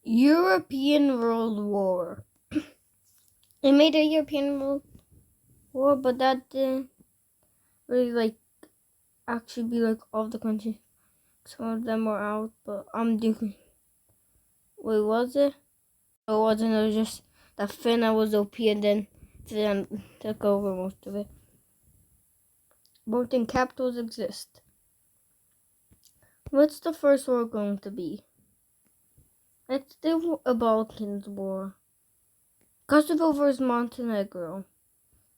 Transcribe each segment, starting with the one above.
European World War. It made a European World War, but that didn't really actually be all the countries. Some of them were out, but I'm doing. Wait, was it? It wasn't. It was just that Finland was OP, and then Finland took over most of it. Voting capitals exist. What's the first war going to be? Let's do a Balkans war. Kosovo versus Montenegro.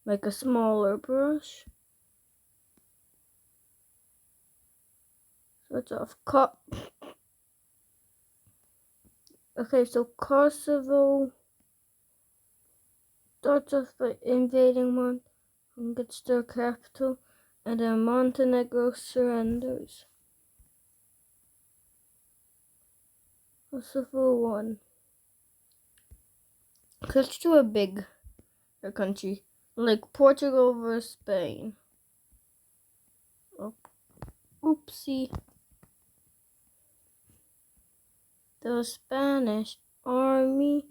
Make a smaller brush. So it's off. Okay, so Kosovo starts off by invading one and gets their capital, and then Montenegro surrenders. Kosovo won. Let's do a big country, like Portugal versus Spain. Oh, oopsie. The Spanish army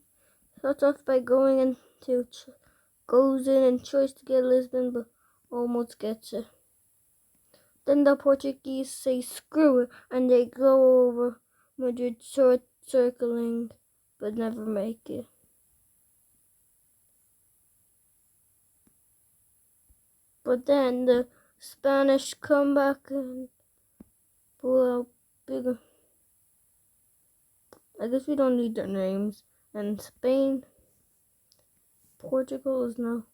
starts off by goes in and tries to get Lisbon, but almost gets it. Then the Portuguese say screw it, and they go over Madrid circling, but never make it. But then the Spanish come back and pull out bigger. I guess we don't need their names. And Spain, Portugal is now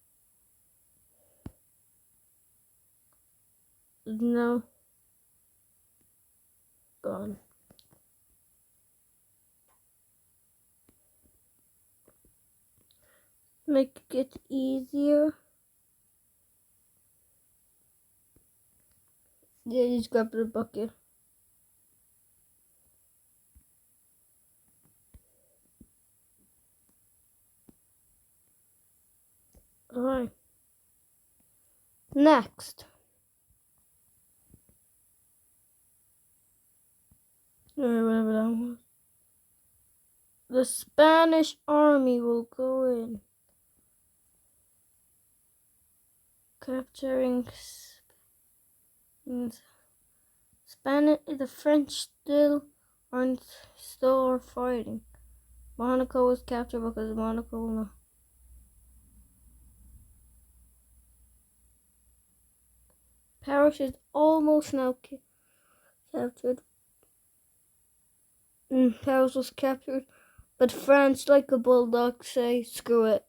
gone. Make it easier. Yeah, just grab the bucket. Alright. Next. Whatever that was. The Spanish army will go in. Capturing Spanish. The French still are fighting. Monaco was captured because Monaco no. Paris is almost now captured. Paris was captured, but France, like a bulldog, say screw it.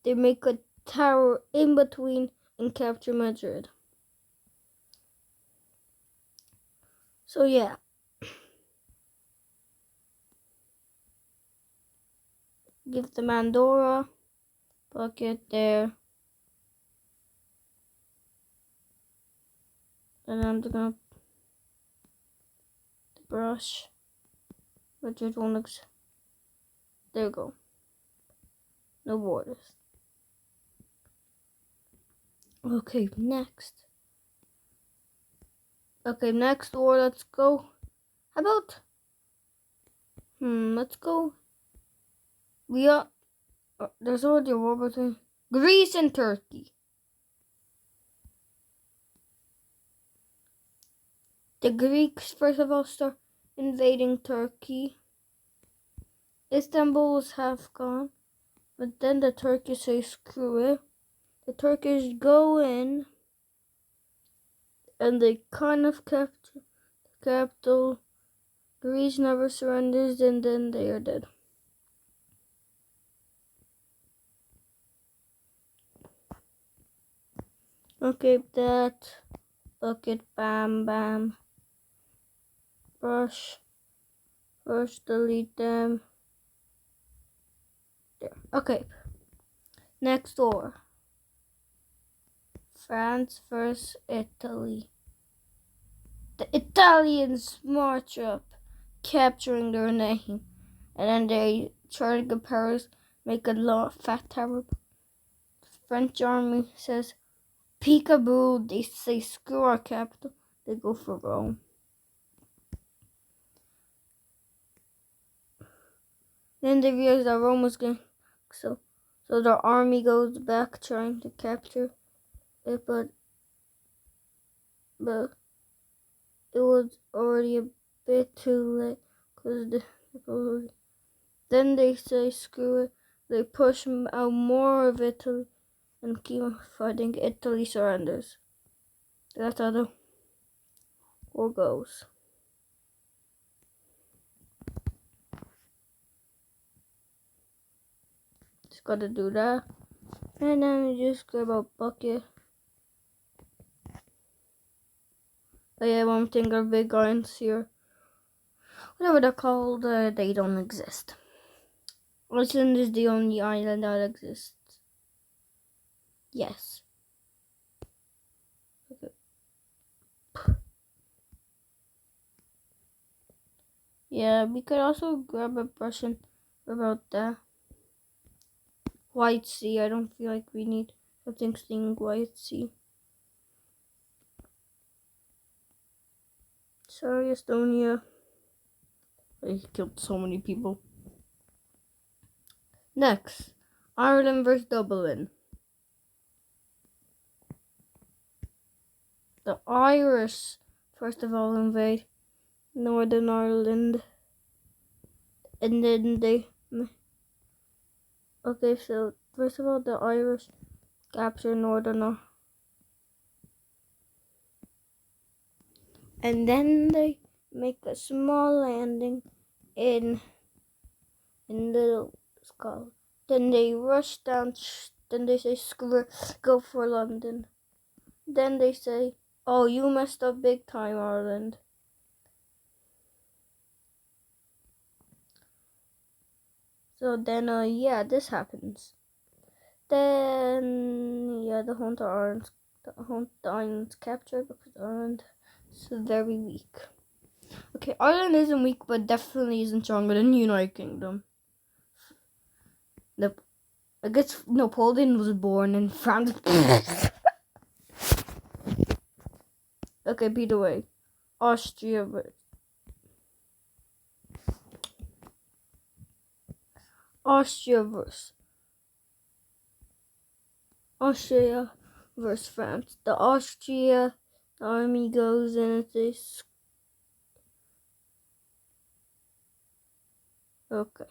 They make a tower in between and capture Madrid. So yeah. Give the Mandora bucket there. And I'm gonna the brush. Madrid won't looks. There we go. No borders. Okay, next. Okay, next war, let's go. How about let's go. There's already a war between Greece and Turkey. The Greeks first of all start invading Turkey. Istanbul was half gone, but then the Turkish say screw it. The Turkish go in and they kind of capture the capital. Greece never surrenders, and then they are dead. Okay, that bucket, bam, bam. Brush. First, delete them. There. Okay. Next war. France versus Italy. The Italians march up, capturing their name, and then they try to get Paris, make a fat tower. The French army says, peekaboo, they say screw our capital, they go for Rome. Then they realize that Rome was getting so their army goes back trying to capture it, but it was already a bit too late because then they say screw it. They push out more of Italy and keep fighting. Italy surrenders. That's how the war goes. Just gotta do that. And then you just grab a bucket. Oh yeah, one thing are big islands here. Whatever they're called, they don't exist. Iceland is the only island that exists. Yes. Okay. Yeah, we could also grab a brush and about that. White Sea, I don't feel like we need something saying White Sea. Sorry, Estonia. I killed so many people. Next, Ireland versus Dublin. The Irish, first of all, invade Northern Ireland. And then they... Okay, so first of all, the Irish capture Northern Ireland. And then they make a small landing in Little Scotland. Then they rush down. Then they say, "Screw it, go for London." Then they say, "Oh, you messed up big time, Ireland." So then, yeah, this happens. Then, yeah, the island's captured because Ireland is very weak. Okay, Ireland isn't weak, but definitely isn't stronger than the United Kingdom. I guess Napoleon was born in France. Okay, Peter Way. Austria versus France. The Austria army goes in and says, okay.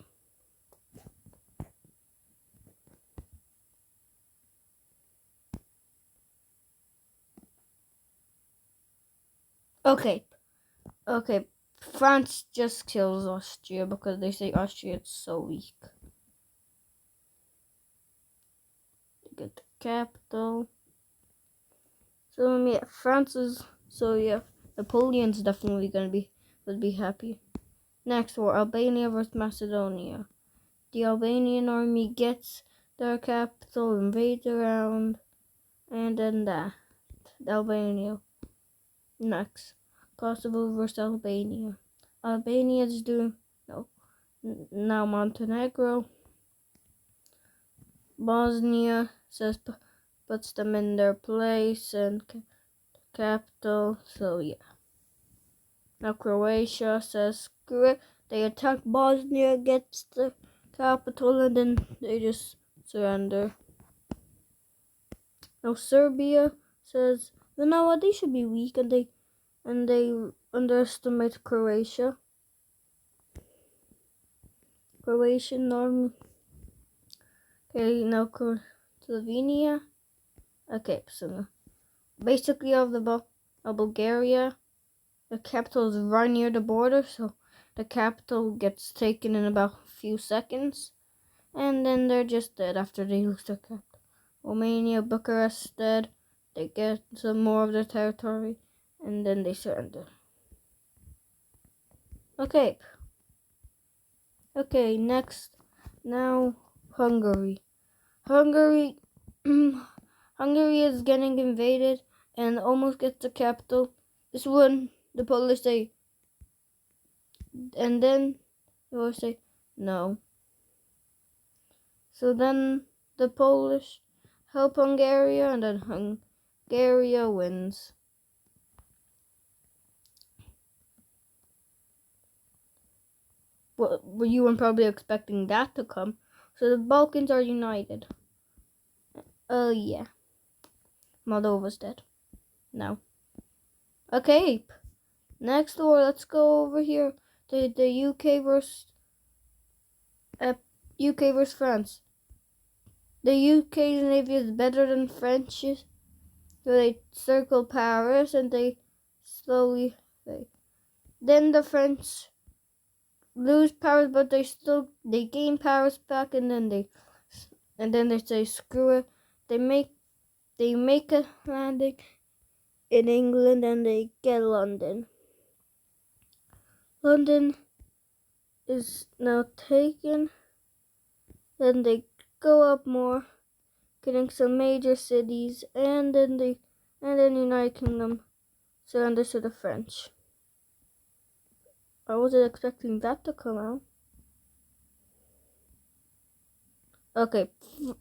Okay. France just kills Austria because they say Austria is so weak. They get the capital. So yeah, Napoleon's definitely would be happy. Next war, Albania versus Macedonia. The Albanian army gets their capital, invades around, and then Albania. Next, Kosovo versus Albania. Albania's doing now Montenegro. Bosnia says puts them in their place and capital. So yeah. Now Croatia says screw it. They attack Bosnia, gets the capital, and then they just surrender. Now Serbia says, you know what, they should be weak, and they underestimate Croatia. Croatian army. Okay, now Slovenia. Okay, so basically of Bulgaria, the capital is right near the border, so the capital gets taken in about a few seconds, and then they're just dead after they lose their capital. Romania, Bucharest dead. They get some more of their territory, and then they surrender. Okay, next, now Hungary. Hungary is getting invaded and almost gets the capital. This one, the Polish say, and then they always say no. So then the Polish help Hungary, and then Hungary wins. Well, you weren't probably expecting that to come. So the Balkans are united. Oh, yeah. Moldova's dead. No. Okay. Next war, let's go over here. The UK versus France. The UK's navy is better than French's. So they circle Paris and they slowly. Then the French lose Paris, but they gain Paris back, and then they say screw it. They make a landing in England and they get London. London is now taken. Then they go up more, getting some major cities, and then United Kingdom surrenders to the French. I wasn't expecting that to come out. Okay,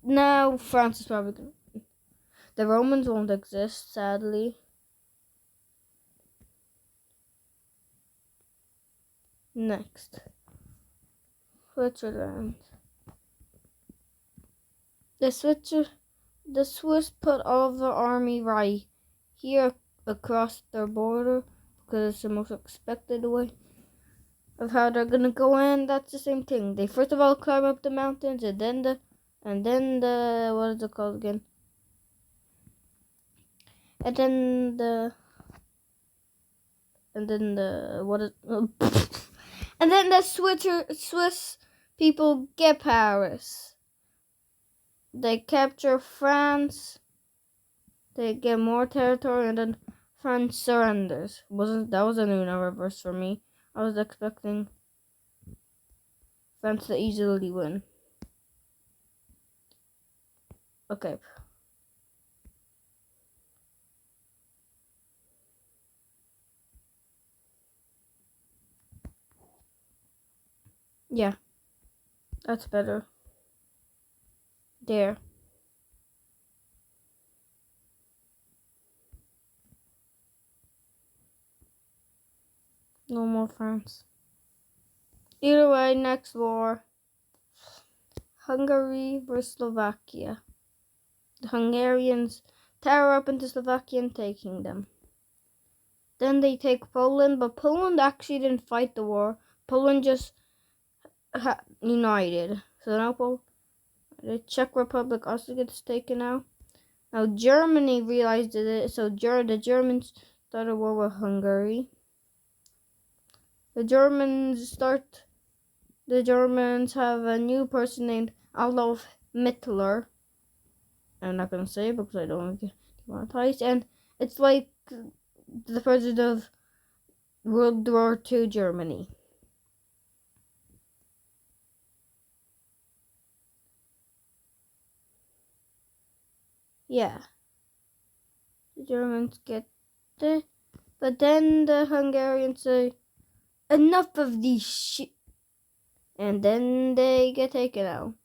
now France is probably gonna. The Romans won't exist, sadly. Next, Switzerland. The Swiss put all of their army right here across their border because it's the most expected way of how they're gonna go in. That's the same thing. They first of all climb up the mountains, and then the what is it called again? And then the what is and then the Swiss people get Paris. They capture France. They get more territory, and then France surrenders. That was a new reverse for me. I was expecting France to easily win. Okay. Yeah. That's better. There. No more France. Either way, next war. Hungary versus Slovakia. The Hungarians tear up into Slovakia and taking them. Then they take Poland, but Poland actually didn't fight the war. Poland just united. So now the Czech Republic also gets taken out. Now Germany realized it, so the Germans started a war with Hungary. The Germans have a new person named Adolf Hitler. I'm not gonna say it because I don't want to get demonetized. And it's like the president of World War II Germany. Yeah. The Germans get it. But then the Hungarians say, enough of these shit. And then they get taken out.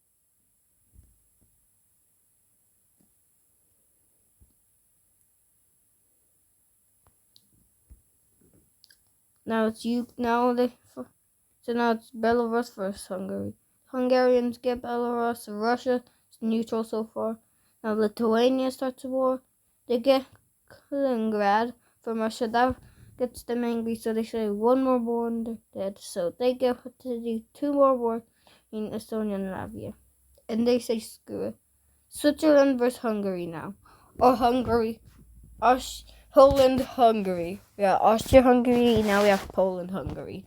Now it's Belarus versus Hungary. Hungarians get Belarus. Russia is neutral so far. Now Lithuania starts a war. They get Kaliningrad from Russia. That gets them angry, so they say one more war and they're dead. So they get to do 2 more wars in Estonia and Latvia. And they say screw it. Switzerland versus Hungary now. Or Hungary. Poland, Hungary. Yeah, Austria, Hungary. Now we have Poland, Hungary.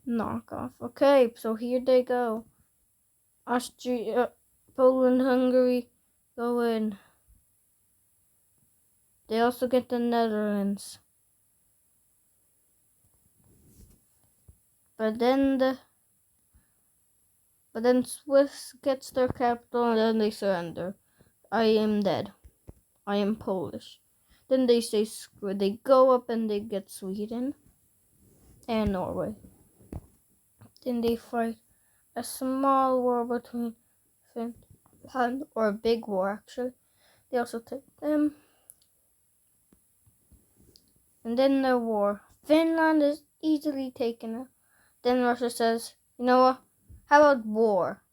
Knockoff. Okay, so here they go. Austria, Poland, Hungary go in. They also get the Netherlands. But then Swiss gets their capital and then they surrender. I am dead. I am Polish. Then they say screw. They go up and they get Sweden and Norway. Then they fight a small war between Finland, or a big war actually. They also take them. And then the war. Finland easily taken out. Then Russia says, you know what? How about war?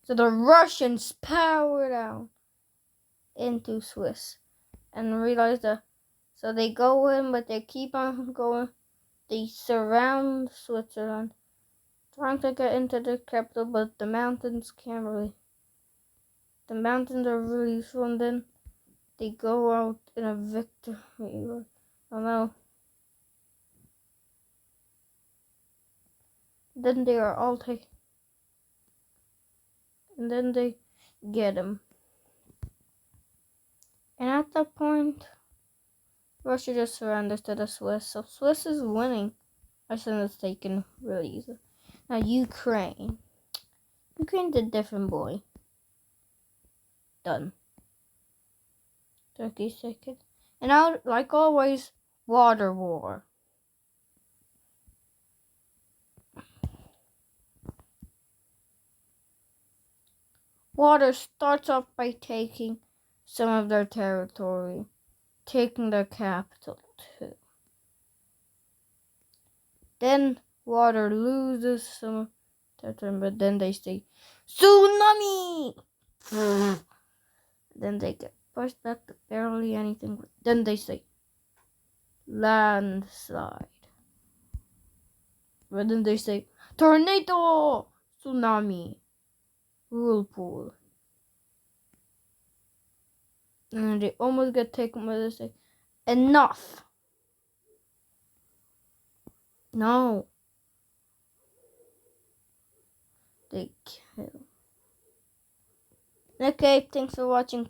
So the Russians power down into Swiss and realize that. So they go in, but they keep on going. They surround Switzerland, trying to get into the capital, but the mountains can't really. The mountains are really strong. Then they go out in a victory. I don't know. Then they are all taken. And then they get him. And at that point, Russia just surrenders to the Swiss. So Swiss is winning. Iceland is taken really easy. Now Ukraine. Ukraine's a different boy. Done. Turkey's taken. And now, like always, water war. Water starts off by taking some of their territory, taking their capital too. Then water loses some territory, but then they say, tsunami! Then they get pushed back to barely anything. Then they say, landslide. But then they say, tornado! Tsunami! Whirlpool. And they almost get taken by this. Enough! No. They kill. Okay, thanks for watching.